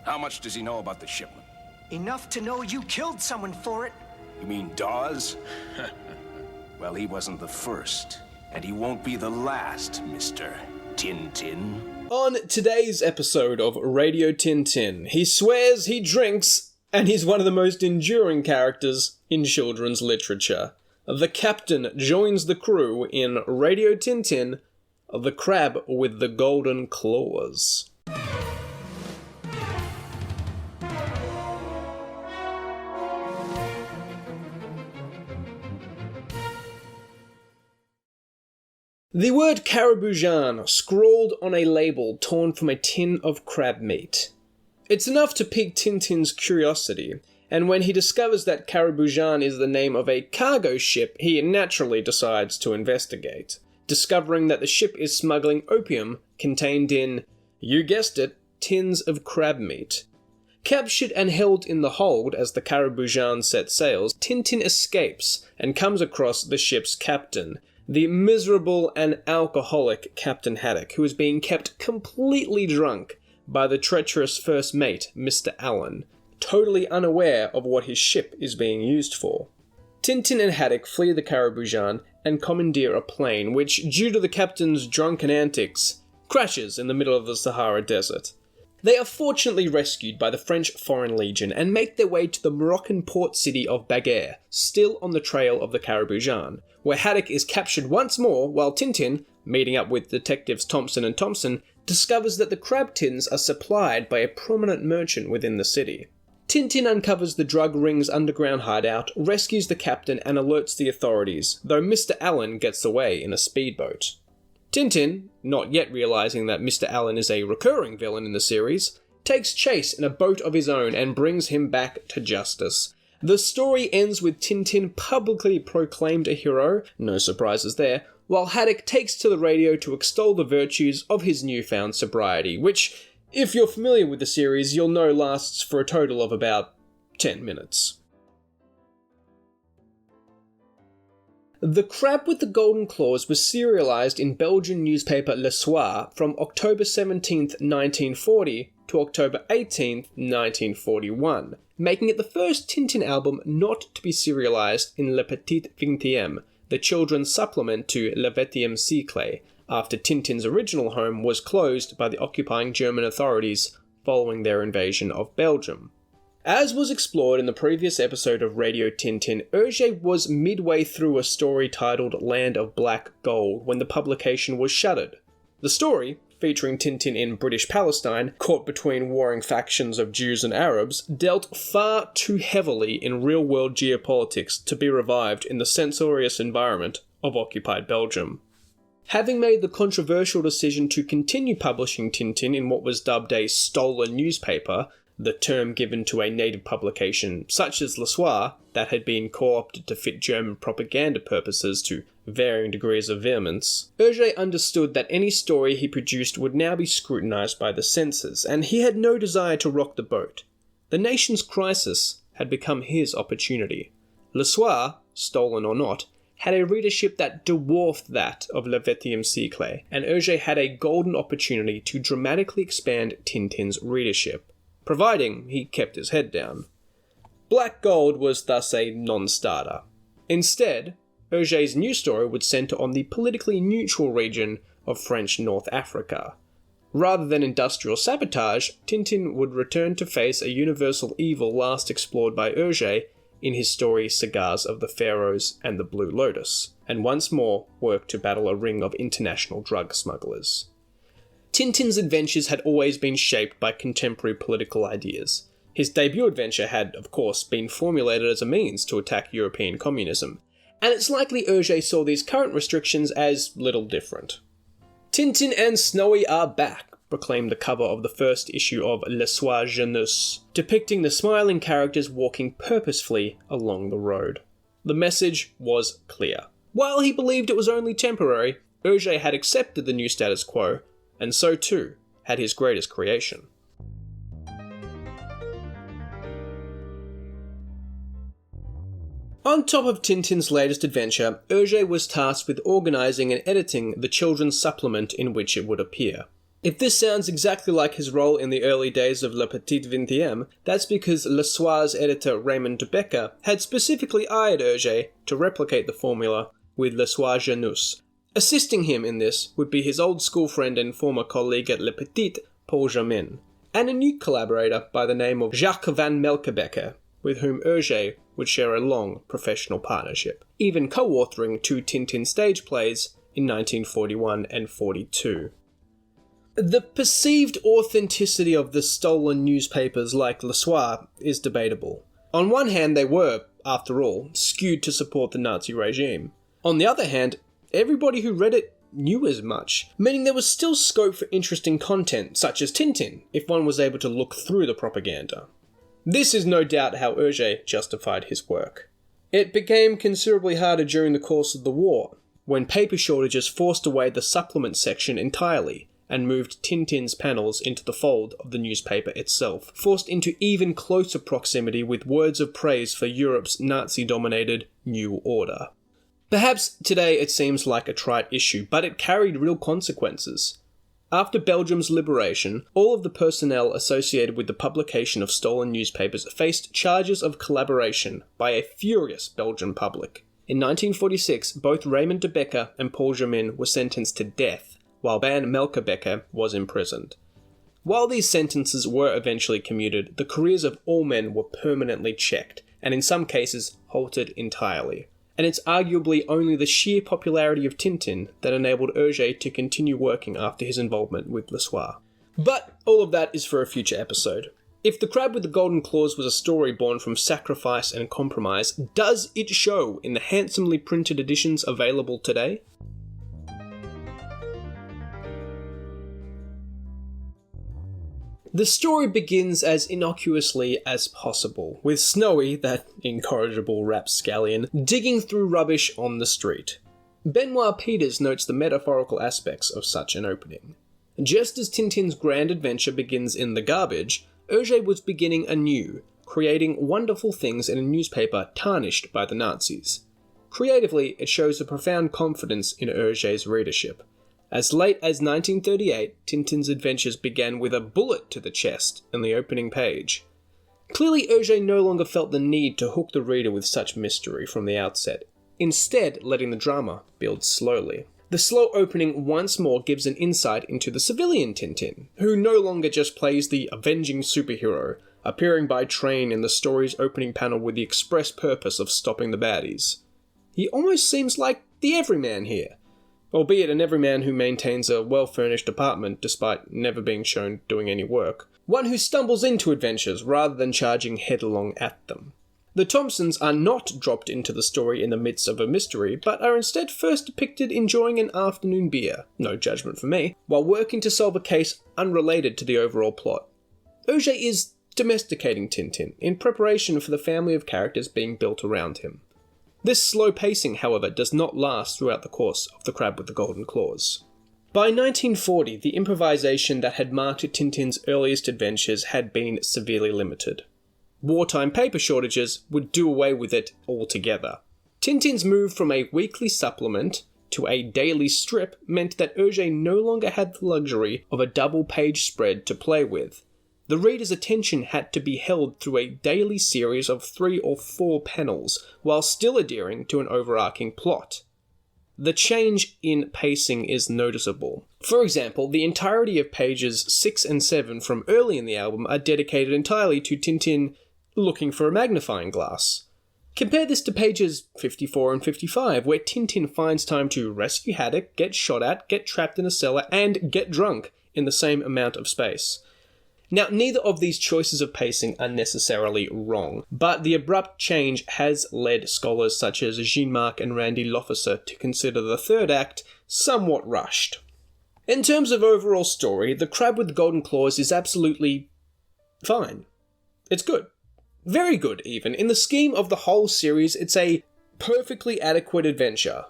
How much does he know about the shipment? Enough to know you killed someone for it. You mean Dawes? Well, he wasn't the first, and he won't be the last, Mr. Tintin. On today's episode of Radio Tintin, he swears, he drinks, and he's one of the most enduring characters in children's literature. The captain joins the crew in Radio Tintin, The Crab with the Golden Claws. The word Cariboujan scrawled on a label torn from a tin of crab meat. It's enough to pique Tintin's curiosity, and when he discovers that Cariboujan is the name of a cargo ship, he naturally decides to investigate, discovering that the ship is smuggling opium contained in, you guessed it, tins of crab meat. Captured and held in the hold as the Cariboujan sets sails, Tintin escapes and comes across the ship's captain, the miserable and alcoholic Captain Haddock, who is being kept completely drunk by the treacherous first mate, Mr. Allen, totally unaware of what his ship is being used for. Tintin and Haddock flee the Cariboujan and commandeer a plane which, due to the captain's drunken antics, crashes in the middle of the Sahara Desert. They are fortunately rescued by the French Foreign Legion and make their way to the Moroccan port city of Bagair, still on the trail of the Cariboujan, where Haddock is captured once more while Tintin, meeting up with detectives Thompson and Thompson, discovers that the crab tins are supplied by a prominent merchant within the city. Tintin uncovers the drug ring's underground hideout, rescues the captain and alerts the authorities, though Mr. Allen gets away in a speedboat. Tintin, not yet realising that Mr. Allen is a recurring villain in the series, takes chase in a boat of his own and brings him back to justice. The story ends with Tintin publicly proclaimed a hero, no surprises there, while Haddock takes to the radio to extol the virtues of his newfound sobriety, which, if you're familiar with the series, you'll know lasts for a total of about 10 minutes. The Crab with the Golden Claws was serialised in Belgian newspaper Le Soir from October 17, 1940 to October 18, 1941, making it the first Tintin album not to be serialised in Le Petit Vingtième, the children's supplement to Le 20e Siècle, after Tintin's original home was closed by the occupying German authorities following their invasion of Belgium. As was explored in the previous episode of Radio Tintin, Hergé was midway through a story titled Land of Black Gold when the publication was shuttered. The story, featuring Tintin in British Palestine, caught between warring factions of Jews and Arabs, dealt far too heavily in real-world geopolitics to be revived in the censorious environment of occupied Belgium. Having made the controversial decision to continue publishing Tintin in what was dubbed a stolen newspaper, the term given to a native publication such as Le Soir that had been co-opted to fit German propaganda purposes to varying degrees of vehemence, Hergé understood that any story he produced would now be scrutinised by the censors, and he had no desire to rock the boat. The nation's crisis had become his opportunity. Le Soir, stolen or not, had a readership that dwarfed that of Le 20e Siècle, and Hergé had a golden opportunity to dramatically expand Tintin's readership, providing he kept his head down. Black Gold was thus a non-starter. Instead, Hergé's new story would centre on the politically neutral region of French North Africa. Rather than industrial sabotage, Tintin would return to face a universal evil last explored by Hergé in his story Cigars of the Pharaohs and the Blue Lotus, and once more work to battle a ring of international drug smugglers. Tintin's adventures had always been shaped by contemporary political ideas. His debut adventure had, of course, been formulated as a means to attack European communism, and it's likely Hergé saw these current restrictions as little different. Tintin and Snowy are back, proclaimed the cover of the first issue of Le Soir Jeunesse, depicting the smiling characters walking purposefully along the road. The message was clear. While he believed it was only temporary, Hergé had accepted the new status quo, and so too had his greatest creation. On top of Tintin's latest adventure, Hergé was tasked with organising and editing the children's supplement in which it would appear. If this sounds exactly like his role in the early days of Le Petit XXe, that's because Le Soir's editor Raymond de Becker had specifically eyed Hergé to replicate the formula with Le Soir Jeunesse. Assisting him in this would be his old school friend and former colleague at Le Petit, Paul Jamin, and a new collaborator by the name of Jacques van Melkebecker, with whom Hergé would share a long professional partnership, even co-authoring 2 Tintin stage plays in 1941 and 42. The perceived authenticity of the stolen newspapers like Le Soir is debatable. On one hand, they were, after all, skewed to support the Nazi regime. On the other hand, everybody who read it knew as much, meaning there was still scope for interesting content, such as Tintin, if one was able to look through the propaganda. This is no doubt how Hergé justified his work. It became considerably harder during the course of the war, when paper shortages forced away the supplement section entirely, and moved Tintin's panels into the fold of the newspaper itself, forced into even closer proximity with words of praise for Europe's Nazi-dominated New Order. Perhaps today it seems like a trite issue, but it carried real consequences. After Belgium's liberation, all of the personnel associated with the publication of stolen newspapers faced charges of collaboration by a furious Belgian public. In 1946, both Raymond de Becker and Paul Jamin were sentenced to death, while Van Melkebecker was imprisoned. While these sentences were eventually commuted, the careers of all men were permanently checked, and in some cases halted entirely. And it's arguably only the sheer popularity of Tintin that enabled Hergé to continue working after his involvement with Le Soir. But all of that is for a future episode. If The Crab with the Golden Claws was a story born from sacrifice and compromise, does it show in the handsomely printed editions available today? The story begins as innocuously as possible, with Snowy, that incorrigible rapscallion, digging through rubbish on the street. Benoit Peters notes the metaphorical aspects of such an opening. Just as Tintin's grand adventure begins in the garbage, Hergé was beginning anew, creating wonderful things in a newspaper tarnished by the Nazis. Creatively, it shows a profound confidence in Hergé's readership. As late as 1938, Tintin's adventures began with a bullet to the chest in the opening page. Clearly, Hergé no longer felt the need to hook the reader with such mystery from the outset, instead letting the drama build slowly. The slow opening once more gives an insight into the civilian Tintin, who no longer just plays the avenging superhero, appearing by train in the story's opening panel with the express purpose of stopping the baddies. He almost seems like the everyman here, albeit an everyman who maintains a well-furnished apartment despite never being shown doing any work. One who stumbles into adventures rather than charging headlong at them. The Thompsons are not dropped into the story in the midst of a mystery, but are instead first depicted enjoying an afternoon beer, no judgment for me, while working to solve a case unrelated to the overall plot. Hergé is domesticating Tintin in preparation for the family of characters being built around him. This slow pacing, however, does not last throughout the course of The Crab with the Golden Claws. By 1940, the improvisation that had marked Tintin's earliest adventures had been severely limited. Wartime paper shortages would do away with it altogether. Tintin's move from a weekly supplement to a daily strip meant that Hergé no longer had the luxury of a double-page spread to play with. The reader's attention had to be held through a daily series of 3 or 4 panels, while still adhering to an overarching plot. The change in pacing is noticeable. For example, the entirety of pages 6 and 7 from early in the album are dedicated entirely to Tintin looking for a magnifying glass. Compare this to pages 54 and 55, where Tintin finds time to rescue Haddock, get shot at, get trapped in a cellar, and get drunk in the same amount of space. Now, neither of these choices of pacing are necessarily wrong, but the abrupt change has led scholars such as Jean-Marc and Randy Lofficer to consider the third act somewhat rushed. In terms of overall story, The Crab with the Golden Claws is absolutely fine. It's good. Very good, even. In the scheme of the whole series, it's a perfectly adequate adventure.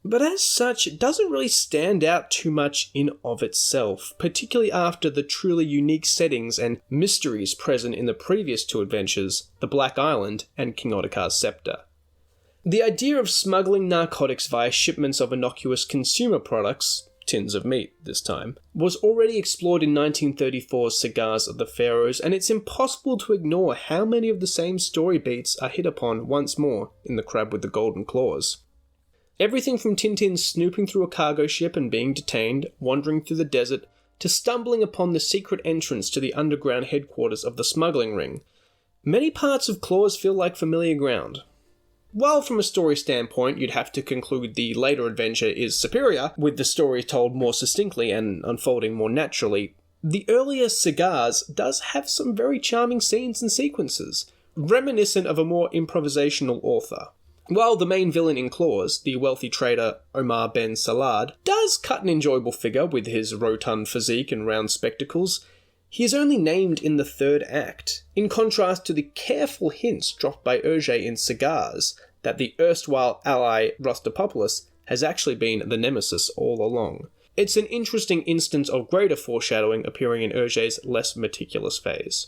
But as such, it doesn't really stand out too much in of itself, particularly after the truly unique settings and mysteries present in the previous 2 adventures, The Black Island and King Ottokar's Scepter. The idea of smuggling narcotics via shipments of innocuous consumer products tins of meat this time, was already explored in 1934's Cigars of the Pharaohs, and it's impossible to ignore how many of the same story beats are hit upon once more in The Crab with the Golden Claws. Everything from Tintin snooping through a cargo ship and being detained, wandering through the desert, to stumbling upon the secret entrance to the underground headquarters of the smuggling ring. Many parts of Claws feel like familiar ground. While from a story standpoint you'd have to conclude the later adventure is superior, with the story told more succinctly and unfolding more naturally, the earlier Cigars does have some very charming scenes and sequences, reminiscent of a more improvisational author. While the main villain in Claws, the wealthy trader Omar Ben Salad, does cut an enjoyable figure with his rotund physique and round spectacles, he is only named in the third act, in contrast to the careful hints dropped by Hergé in Cigars that the erstwhile ally Rostopopoulos has actually been the nemesis all along. It's an interesting instance of greater foreshadowing appearing in Hergé's less meticulous phase.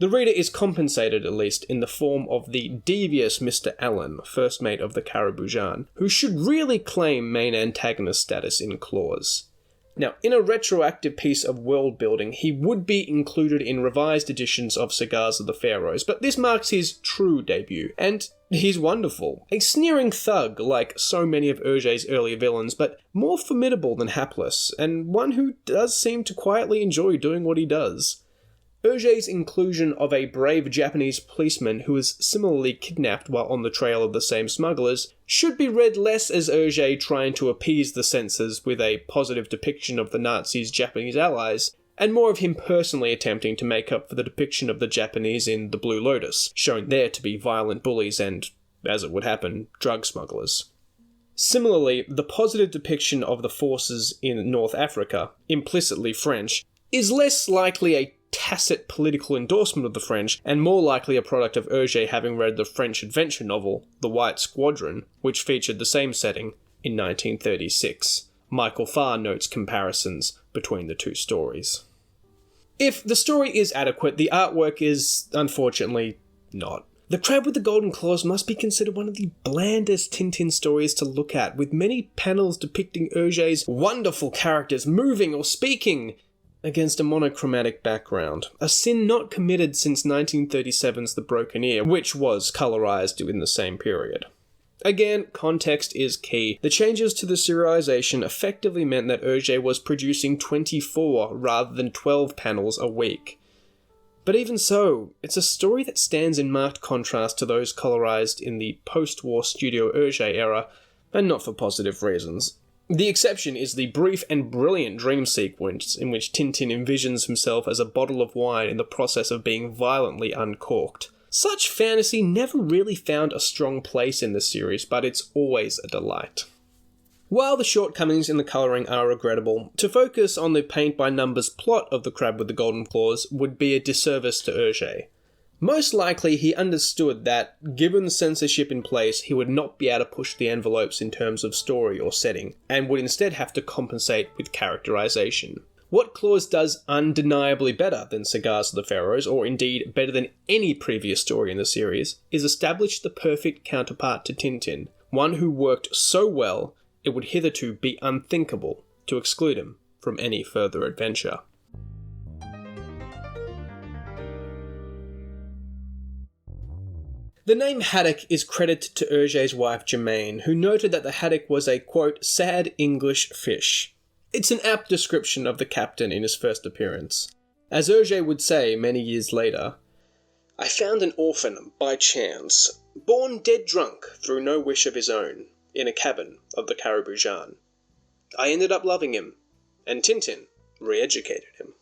The reader is compensated, at least, in the form of the devious Mr. Allen, first mate of the Cariboujan, who should really claim main antagonist status in Claws. Now, in a retroactive piece of world building, he would be included in revised editions of Cigars of the Pharaohs, but this marks his true debut, and he's wonderful. A sneering thug, like so many of Hergé's earlier villains, but more formidable than hapless, and one who does seem to quietly enjoy doing what he does. Hergé's inclusion of a brave Japanese policeman who was similarly kidnapped while on the trail of the same smugglers should be read less as Hergé trying to appease the censors with a positive depiction of the Nazis' Japanese allies, and more of him personally attempting to make up for the depiction of the Japanese in The Blue Lotus, shown there to be violent bullies and, as it would happen, drug smugglers. Similarly, the positive depiction of the forces in North Africa, implicitly French, is less likely a tacit political endorsement of the French, and more likely a product of Hergé having read the French adventure novel, The White Squadron, which featured the same setting in 1936. Michael Farr notes comparisons between the two stories. If the story is adequate, the artwork is, unfortunately, not. The Crab with the Golden Claws must be considered one of the blandest Tintin stories to look at, with many panels depicting Hergé's wonderful characters moving or speaking against a monochromatic background, a sin not committed since 1937's The Broken Ear, which was colorized in the same period. Again, context is key. The changes to the serialization effectively meant that Hergé was producing 24 rather than 12 panels a week. But even so, it's a story that stands in marked contrast to those colorized in the post-war Studio Hergé era, and not for positive reasons. The exception is the brief and brilliant dream sequence in which Tintin envisions himself as a bottle of wine in the process of being violently uncorked. Such fantasy never really found a strong place in the series, but it's always a delight. While the shortcomings in the colouring are regrettable, to focus on the paint-by-numbers plot of The Crab with the Golden Claws would be a disservice to Hergé. Most likely he understood that, given the censorship in place, he would not be able to push the envelopes in terms of story or setting, and would instead have to compensate with characterization. What Claws does undeniably better than Cigars of the Pharaohs, or indeed better than any previous story in the series, is establish the perfect counterpart to Tintin, one who worked so well it would hitherto be unthinkable to exclude him from any further adventure. The name Haddock is credited to Hergé's wife Germaine, who noted that the haddock was a, quote, sad English fish. It's an apt description of the captain in his first appearance. As Hergé would say many years later, I found an orphan by chance, born dead drunk through no wish of his own, in a cabin of the Cariboujan. I ended up loving him, and Tintin re-educated him.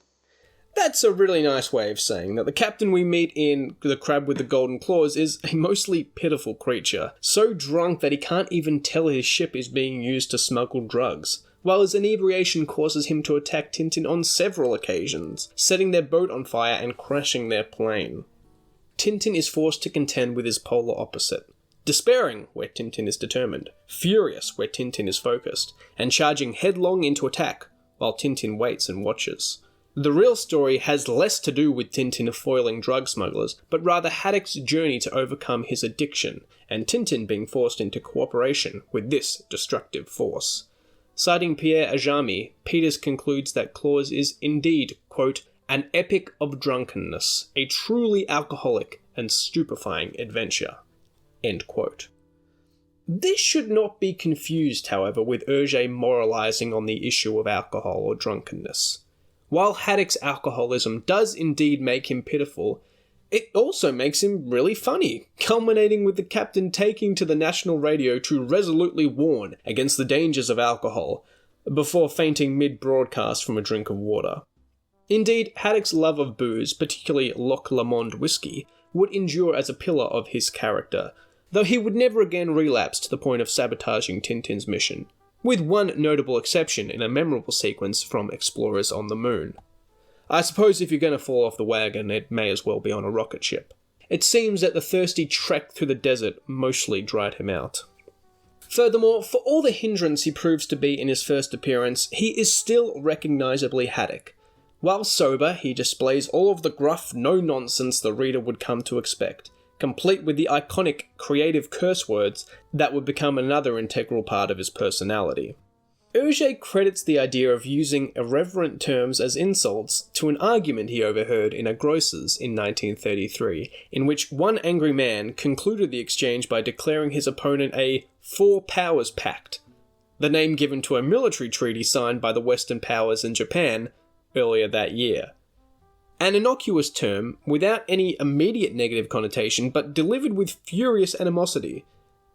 That's a really nice way of saying that the captain we meet in The Crab with the Golden Claws is a mostly pitiful creature, so drunk that he can't even tell his ship is being used to smuggle drugs, while his inebriation causes him to attack Tintin on several occasions, setting their boat on fire and crashing their plane. Tintin is forced to contend with his polar opposite, despairing where Tintin is determined, furious where Tintin is focused, and charging headlong into attack while Tintin waits and watches. The real story has less to do with Tintin foiling drug smugglers, but rather Haddock's journey to overcome his addiction, and Tintin being forced into cooperation with this destructive force. Citing Pierre Ajami, Peters concludes that Claus is indeed, quote, an epic of drunkenness, a truly alcoholic and stupefying adventure, end quote. This should not be confused, however, with Hergé moralizing on the issue of alcohol or drunkenness. While Haddock's alcoholism does indeed make him pitiful, it also makes him really funny, culminating with the captain taking to the national radio to resolutely warn against the dangers of alcohol, before fainting mid-broadcast from a drink of water. Indeed, Haddock's love of booze, particularly Loch Lomond whiskey, would endure as a pillar of his character, though he would never again relapse to the point of sabotaging Tintin's mission, with one notable exception in a memorable sequence from Explorers on the Moon. I suppose if you're going to fall off the wagon, it may as well be on a rocket ship. It seems that the thirsty trek through the desert mostly dried him out. Furthermore, for all the hindrance he proves to be in his first appearance, he is still recognisably Haddock. While sober, he displays all of the gruff, no-nonsense the reader would come to expect, complete with the iconic, creative curse words that would become another integral part of his personality. Hergé credits the idea of using irreverent terms as insults to an argument he overheard in a grocer's in 1933, in which one angry man concluded the exchange by declaring his opponent a Four Powers Pact, the name given to a military treaty signed by the Western powers and Japan earlier that year. An innocuous term, without any immediate negative connotation, but delivered with furious animosity.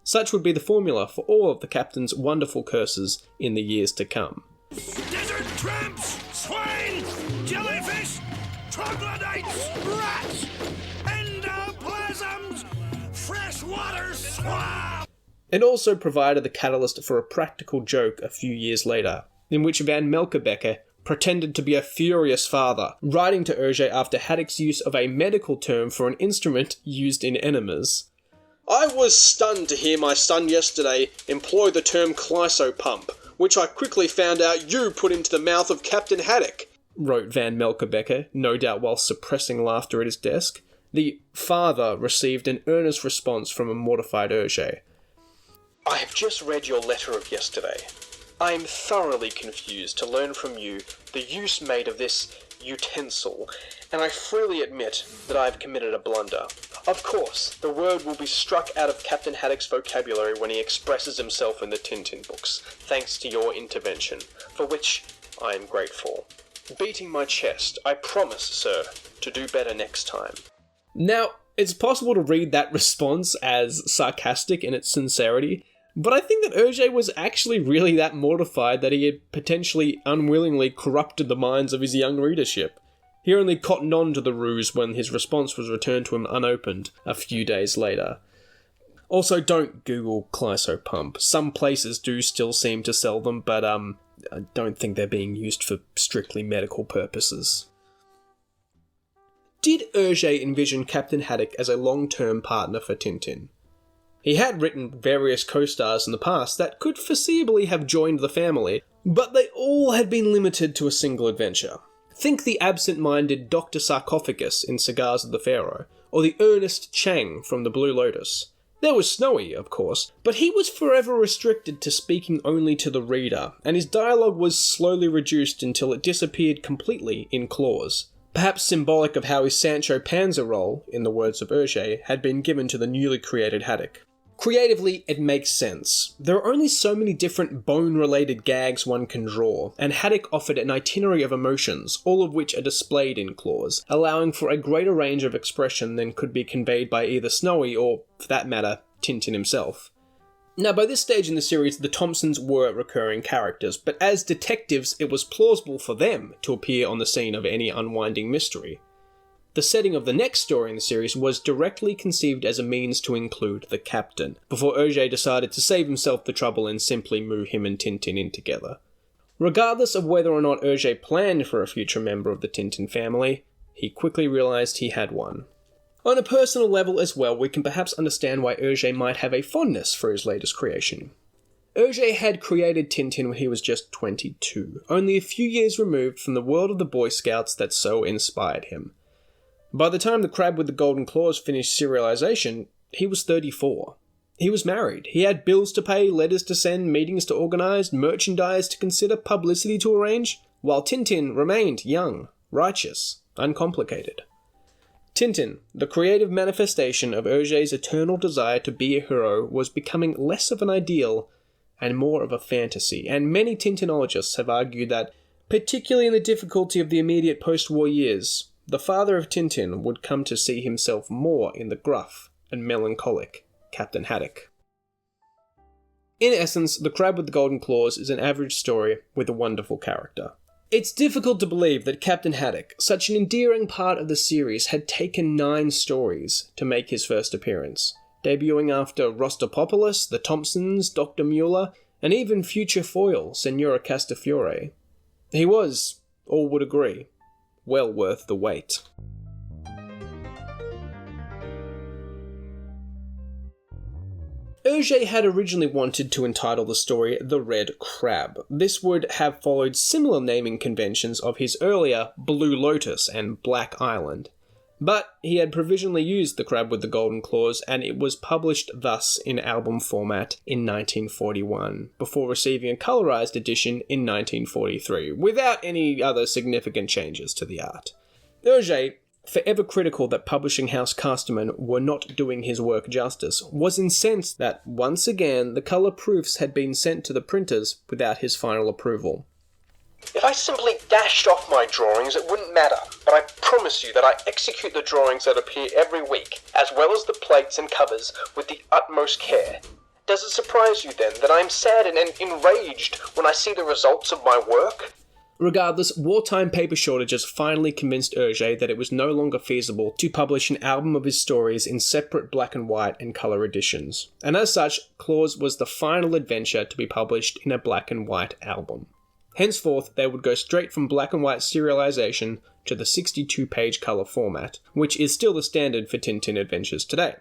Such would be the formula for all of the captain's wonderful curses in the years to come. Desert tramps, swine, jellyfish, troglodytes, rats, endoplasms, freshwater swamp! It also provided the catalyst for a practical joke a few years later, in which Van Melkebecker pretended to be a furious father, writing to Hergé after Haddock's use of a medical term for an instrument used in enemas. I was stunned to hear my son yesterday employ the term clysopump, which I quickly found out you put into the mouth of Captain Haddock, wrote Van Melkebecker, no doubt while suppressing laughter at his desk. The father received an earnest response from a mortified Hergé. I have just read your letter of yesterday. I am thoroughly confused to learn from you the use made of this utensil, and I freely admit that I have committed a blunder. Of course, the word will be struck out of Captain Haddock's vocabulary when he expresses himself in the Tintin books, thanks to your intervention, for which I am grateful. Beating my chest, I promise, sir, to do better next time. Now, it's possible to read that response as sarcastic in its sincerity, but I think that Hergé was actually really that mortified that he had potentially unwillingly corrupted the minds of his young readership. He only cottoned on to the ruse when his response was returned to him unopened a few days later. Also, don't Google clysopump. Some places do still seem to sell them, but I don't think they're being used for strictly medical purposes. Did Hergé envision Captain Haddock as a long-term partner for Tintin? He had written various co-stars in the past that could foreseeably have joined the family, but they all had been limited to a single adventure. Think the absent-minded Dr. Sarcophagus in Cigars of the Pharaoh, or the earnest Chang from The Blue Lotus. There was Snowy, of course, but he was forever restricted to speaking only to the reader, and his dialogue was slowly reduced until it disappeared completely in Claus. Perhaps symbolic of how his Sancho Panza role, in the words of Hergé, had been given to the newly created Haddock. Creatively, it makes sense. There are only so many different bone-related gags one can draw, and Haddock offered an itinerary of emotions, all of which are displayed in Claus, allowing for a greater range of expression than could be conveyed by either Snowy or, for that matter, Tintin himself. Now, by this stage in the series, the Thompsons were recurring characters, but as detectives, it was plausible for them to appear on the scene of any unwinding mystery. The setting of the next story in the series was directly conceived as a means to include the captain, before Hergé decided to save himself the trouble and simply move him and Tintin in together. Regardless of whether or not Hergé planned for a future member of the Tintin family, he quickly realised he had one. On a personal level as well, we can perhaps understand why Hergé might have a fondness for his latest creation. Hergé had created Tintin when he was just 22, only a few years removed from the world of the Boy Scouts that so inspired him. By the time The Crab with the Golden Claws finished serialization, he was 34. He was married. He had bills to pay, letters to send, meetings to organise, merchandise to consider, publicity to arrange, while Tintin remained young, righteous, uncomplicated. Tintin, the creative manifestation of Hergé's eternal desire to be a hero, was becoming less of an ideal and more of a fantasy, and many Tintinologists have argued that, particularly in the difficulty of the immediate post-war years, the father of Tintin would come to see himself more in the gruff and melancholic Captain Haddock. In essence, The Crab with the Golden Claws is an average story with a wonderful character. It's difficult to believe that Captain Haddock, such an endearing part of the series, had taken 9 stories to make his first appearance, debuting after Rostopopoulos, the Thompsons, Dr. Mueller, and even future foil, Senora Castafiore. He was, all would agree, well worth the wait. Hergé had originally wanted to entitle the story The Red Crab. This would have followed similar naming conventions of his earlier Blue Lotus and Black Island. But he had provisionally used The Crab with the Golden Claws, and it was published thus in album format in 1941, before receiving a colorized edition in 1943, without any other significant changes to the art. Hergé, forever critical that publishing house Casterman were not doing his work justice, was incensed that, once again, the colour proofs had been sent to the printers without his final approval. If I simply dashed off my drawings, it wouldn't matter, but I promise you that I execute the drawings that appear every week, as well as the plates and covers, with the utmost care. Does it surprise you, then, that I am sad and enraged when I see the results of my work? Regardless, wartime paper shortages finally convinced Hergé that it was no longer feasible to publish an album of his stories in separate black and white and colour editions, and as such, Claws was the final adventure to be published in a black and white album. Henceforth, they would go straight from black and white serialization to the 62-page colour format, which is still the standard for Tintin adventures today.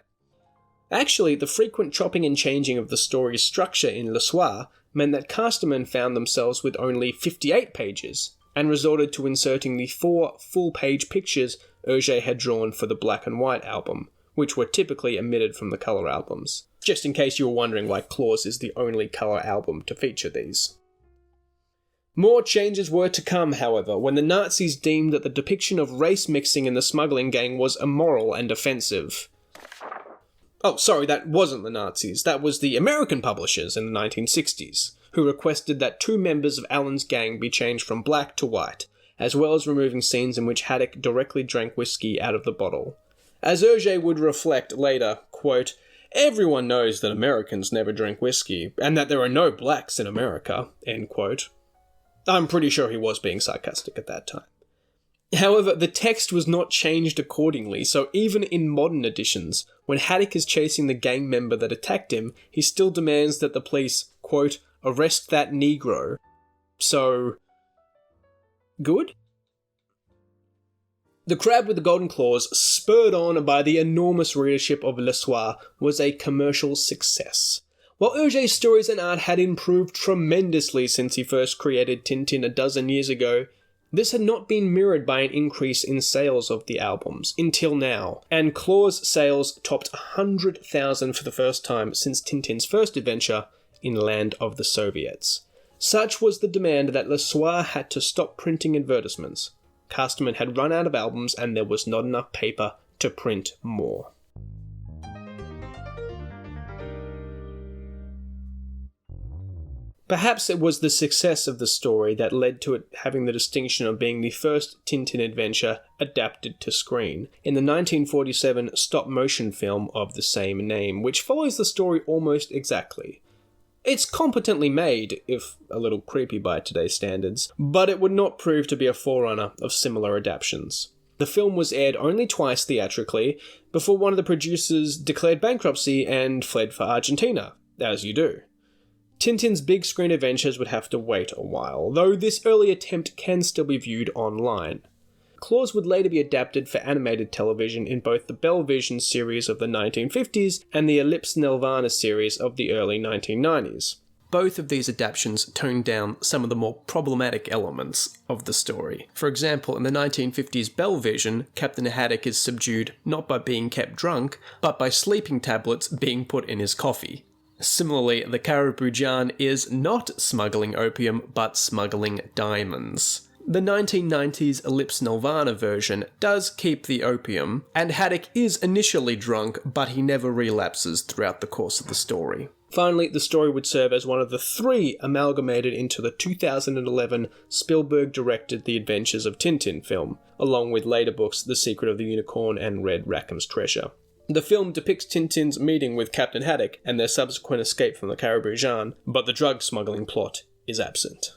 Actually, the frequent chopping and changing of the story's structure in Le Soir meant that Casterman found themselves with only 58 pages, and resorted to inserting the 4 full-page pictures Hergé had drawn for the black and white album, which were typically omitted from the colour albums, just in case you were wondering why Claws is the only colour album to feature these. More changes were to come, however, when the Nazis deemed that the depiction of race mixing in the smuggling gang was immoral and offensive. Oh, sorry, that wasn't the Nazis. That was the American publishers in the 1960s, who requested that 2 members of Allen's gang be changed from black to white, as well as removing scenes in which Haddock directly drank whiskey out of the bottle. As Hergé would reflect later, quote, "Everyone knows that Americans never drink whiskey, and that there are no blacks in America," end quote. I'm pretty sure he was being sarcastic at that time. However, the text was not changed accordingly, so even in modern editions, when Haddock is chasing the gang member that attacked him, he still demands that the police, quote, "arrest that Negro." So, good? The Crab with the Golden Claws, spurred on by the enormous readership of Le Soir, was a commercial success. While Hergé's stories and art had improved tremendously since he first created Tintin a dozen years ago, this had not been mirrored by an increase in sales of the albums, until now, and Claws' sales topped 100,000 for the first time since Tintin's first adventure in Land of the Soviets. Such was the demand that Le Soir had to stop printing advertisements. Casterman had run out of albums and there was not enough paper to print more. Perhaps it was the success of the story that led to it having the distinction of being the first Tintin adventure adapted to screen, in the 1947 stop-motion film of the same name, which follows the story almost exactly. It's competently made, if a little creepy by today's standards, but it would not prove to be a forerunner of similar adaptations. The film was aired only twice theatrically, before one of the producers declared bankruptcy and fled for Argentina, as you do. Tintin's big screen adventures would have to wait a while, though this early attempt can still be viewed online. Claws would later be adapted for animated television in both the Belvision series of the 1950s and the Ellipse Nelvana series of the early 1990s. both of these adaptations toned down some of the more problematic elements of the story. For example, in the 1950s Bell version, Captain Haddock is subdued not by being kept drunk, but by sleeping tablets being put in his coffee. Similarly, the Caribou Jan is not smuggling opium, but smuggling diamonds. The 1990s Ellipse Nirvana version does keep the opium, and Haddock is initially drunk, but he never relapses throughout the course of the story. Finally, the story would serve as one of the 3 amalgamated into the 2011 Spielberg-directed The Adventures of Tintin film, along with later books The Secret of the Unicorn and Red Rackham's Treasure. The film depicts Tintin's meeting with Captain Haddock and their subsequent escape from the Caribou Jan, but the drug smuggling plot is absent.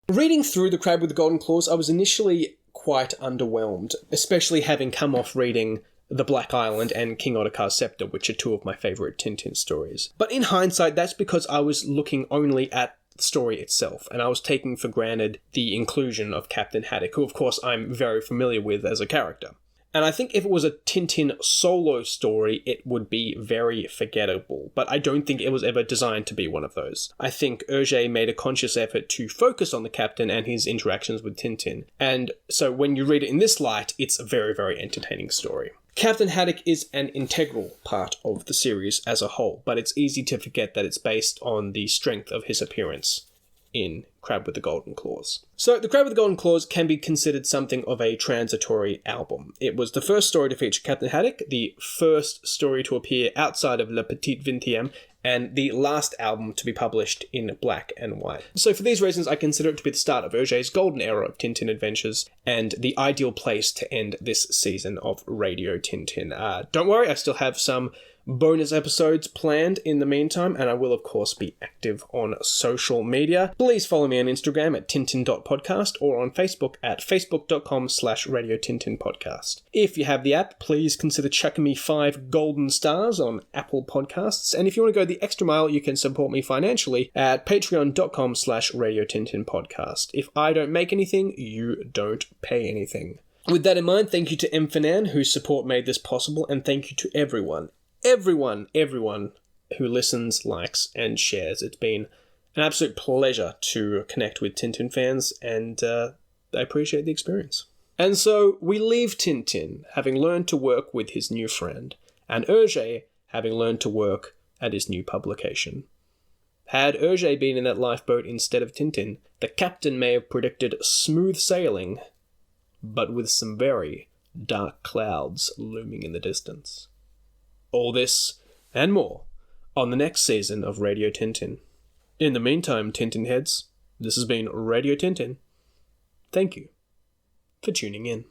Reading through The Crab with the Golden Claws, I was initially quite underwhelmed, especially having come off reading The Black Island and King Ottokar's Scepter, which are 2 of my favourite Tintin stories. But in hindsight, that's because I was looking only at the story itself, and I was taking for granted the inclusion of Captain Haddock, who of course I'm very familiar with as a character. And I think if it was a Tintin solo story, it would be very forgettable, but I don't think it was ever designed to be one of those. I think Hergé made a conscious effort to focus on the captain and his interactions with Tintin, and so when you read it in this light, it's a very, very entertaining story. Captain Haddock is an integral part of the series as a whole, but it's easy to forget that it's based on the strength of his appearance in Crab with the Golden Claws. So, The Crab with the Golden Claws can be considered something of a transitory album. It was the first story to feature Captain Haddock, the first story to appear outside of Le Petit 20e, and the last album to be published in black and white. So for these reasons, I consider it to be the start of Hergé's golden era of Tintin adventures, and the ideal place to end this season of Radio Tintin. Don't worry, I still have some bonus episodes planned in the meantime, and I will of course be active on social media. Please follow me on Instagram at tintin.podcast or on Facebook at facebook.com/Radio Tintin Podcast. If you have the app, please consider chucking me 5 golden stars on Apple Podcasts, and if you want to go the extra mile, you can support me financially at patreon.com/Radio Tintin Podcast. If I don't make anything, you don't pay anything. With that in mind, thank you to M. Fanan, whose support made this possible, and thank you to everyone who listens, likes, and shares. It's been an absolute pleasure to connect with Tintin fans, and I appreciate the experience. And so we leave Tintin having learned to work with his new friend, and Hergé having learned to work at his new publication. Had Hergé been in that lifeboat instead of Tintin, the captain may have predicted smooth sailing, but with some very dark clouds looming in the distance. All this and more on the next season of Radio Tintin. In the meantime, Tintin heads, this has been Radio Tintin. Thank you for tuning in.